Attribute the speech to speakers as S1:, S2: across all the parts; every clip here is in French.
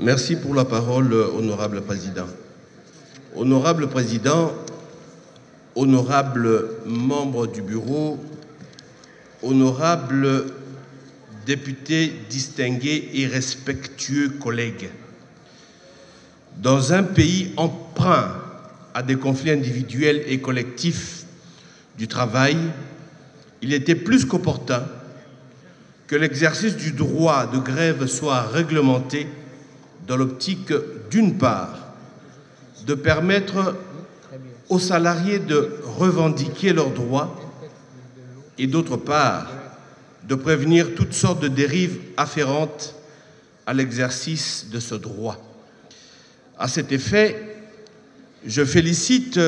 S1: Merci pour la parole, honorable président. Honorable président, honorables membres du bureau, honorables députés distingués et respectueux collègues, dans un pays emprunt à des conflits individuels et collectifs du travail, il était plus qu'opportun que l'exercice du droit de grève soit réglementé dans l'optique, d'une part, de permettre aux salariés de revendiquer leurs droits et d'autre part, de prévenir toutes sortes de dérives afférentes à l'exercice de ce droit. À cet effet, je félicite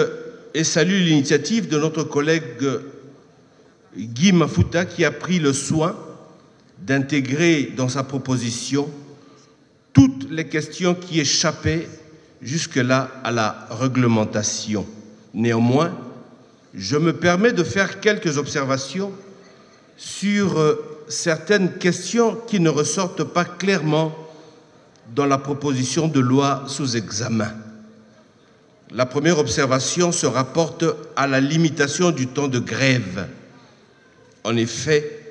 S1: et salue l'initiative de notre collègue Guy Mafuta qui a pris le soin d'intégrer dans sa proposition toutes les questions qui échappaient jusque-là à la réglementation. Néanmoins, je me permets de faire quelques observations sur certaines questions qui ne ressortent pas clairement dans la proposition de loi sous examen. La première observation se rapporte à la limitation du temps de grève. En effet,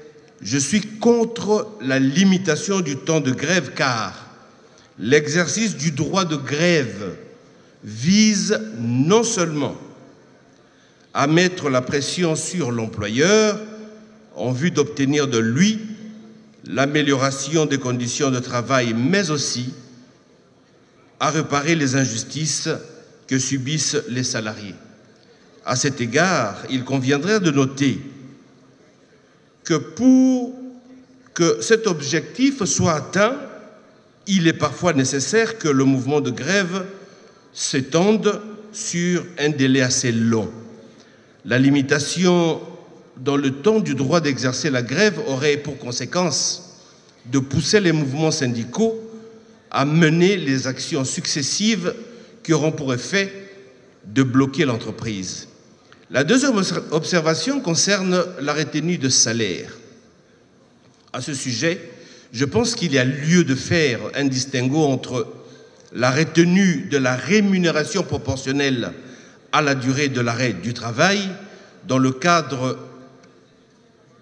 S1: je suis contre la limitation du temps de grève car l'exercice du droit de grève vise non seulement à mettre la pression sur l'employeur en vue d'obtenir de lui l'amélioration des conditions de travail, mais aussi à réparer les injustices que subissent les salariés. À cet égard, il conviendrait de noter que pour que cet objectif soit atteint, il est parfois nécessaire que le mouvement de grève s'étende sur un délai assez long. La limitation dans le temps du droit d'exercer la grève aurait pour conséquence de pousser les mouvements syndicaux à mener les actions successives qui auront pour effet de bloquer l'entreprise. La deuxième observation concerne la retenue de salaire. À ce sujet, je pense qu'il y a lieu de faire un distinguo entre la retenue de la rémunération proportionnelle à la durée de l'arrêt du travail dans le cadre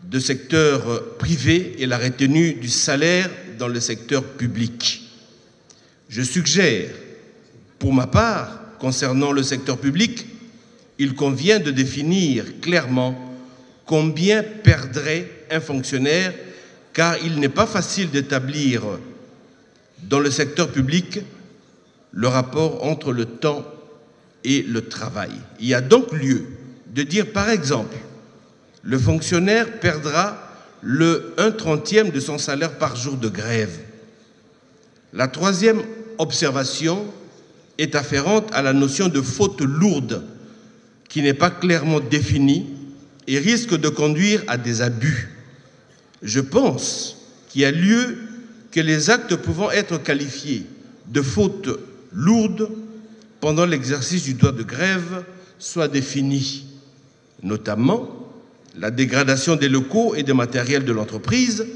S1: de secteur privé et la retenue du salaire dans le secteur public. Je suggère, pour ma part, concernant le secteur public, il convient de définir clairement combien perdrait un fonctionnaire car il n'est pas facile d'établir dans le secteur public le rapport entre le temps et le travail. Il y a donc lieu de dire, par exemple, le fonctionnaire perdra le 1/30 de son salaire par jour de grève. La troisième observation est afférente à la notion de faute lourde qui n'est pas clairement définie et risque de conduire à des abus. Je pense qu'il y a lieu que les actes pouvant être qualifiés de faute lourde pendant l'exercice du droit de grève soient définis, notamment la dégradation des locaux et des matériels de l'entreprise,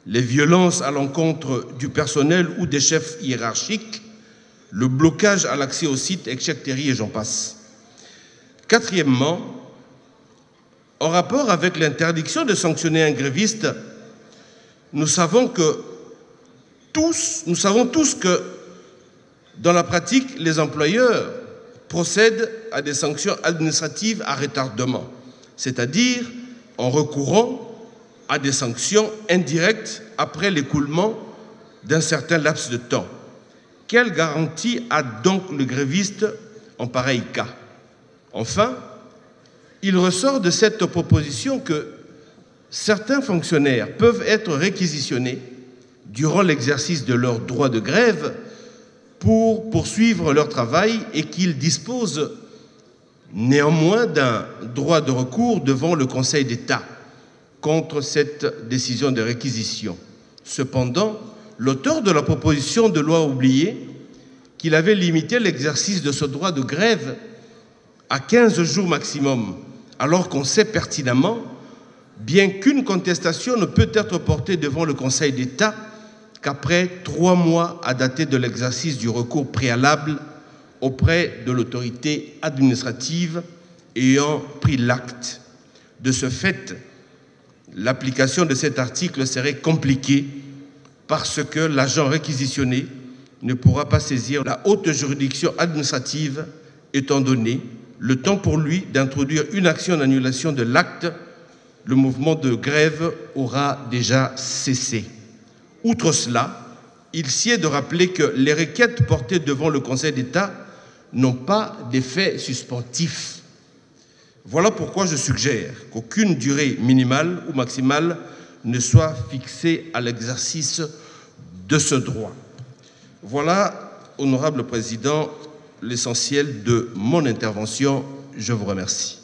S1: les violences à l'encontre du personnel ou des chefs hiérarchiques, le blocage à l'accès au site, etc. et j'en passe. Quatrièmement, en rapport avec l'interdiction de sanctionner un gréviste, nous savons tous que dans la pratique, les employeurs procèdent à des sanctions administratives à retardement, c'est-à-dire en recourant à des sanctions indirectes après l'écoulement d'un certain laps de temps. Quelle garantie a donc le gréviste en pareil cas? Enfin, il ressort de cette proposition que certains fonctionnaires peuvent être réquisitionnés durant l'exercice de leur droit de grève pour poursuivre leur travail et qu'ils disposent néanmoins d'un droit de recours devant le Conseil d'État contre cette décision de réquisition. Cependant, l'auteur de la proposition de loi a oublié qu'il avait limité l'exercice de ce droit de grève à 15 jours maximum, alors qu'on sait pertinemment, bien qu'une contestation ne peut être portée devant le Conseil d'État qu'après 3 mois à dater de l'exercice du recours préalable auprès de l'autorité administrative ayant pris l'acte. De ce fait, l'application de cet article serait compliquée parce que l'agent réquisitionné ne pourra pas saisir la haute juridiction administrative étant donné le temps pour lui d'introduire une action d'annulation de l'acte. Le mouvement de grève aura déjà cessé. Outre cela, il sied de rappeler que les requêtes portées devant le Conseil d'État n'ont pas d'effet suspensif. Voilà pourquoi je suggère qu'aucune durée minimale ou maximale ne soit fixée à l'exercice de ce droit. Voilà, Honorable Président, l'essentiel de mon intervention. Je vous remercie.